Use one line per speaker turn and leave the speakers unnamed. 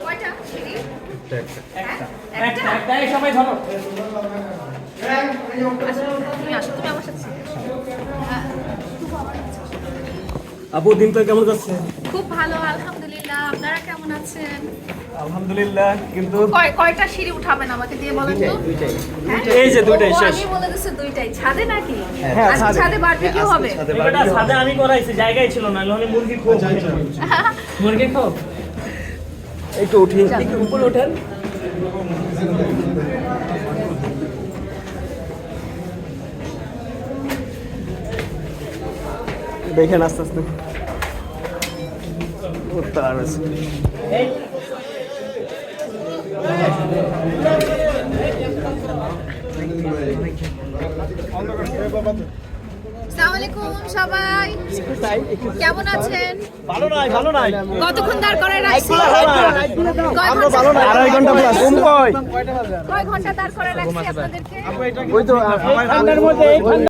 কয়টা সিঁড়ি?
সবাই ধরো।
তুমি আসো, তুমি আমার সাথে।
আপু দিনটা কেমন যাচ্ছে?
খুব ভালো আলহামদুলিল্লাহ। আপনারা কেমন আছেন?
আলহামদুলিল্লাহ। কিন্তু
কয়টা সিঁড়ি উঠাবেন আমাকে দিয়ে বলেন তো? হ্যাঁ?
এই যে দুইটাই
ও,
শেষ।
আমি বলে দিচ্ছি দুইটাই। ছাদে নাকি?
হ্যাঁ,
আজকে
ছাদে।
ছাদে বারবিকিউ হবে?
এটা ছাদে আমি করাইছি, জায়গায় ছিল না, নাহলে মুরগি খুব মুরগি খাও। একটু উঠি, একটু উপরে ওঠেন। দেখেন আস্তে আস্তে উঠতে আর আছে।
আসসালামু আলাইকুম সবাই। কেমন আছেন?
ভালো নাই, ভালো নাই।
কতক্ষণ দাঁড় করে রাখছি?
আমরা ভালো নাই, 2.5 ঘন্টা প্লাস। ঘুম কই?
কয় ঘন্টা দাঁড় করে রাখছি আপনাদেরকে?
ওই তো ঠান্ডার মধ্যে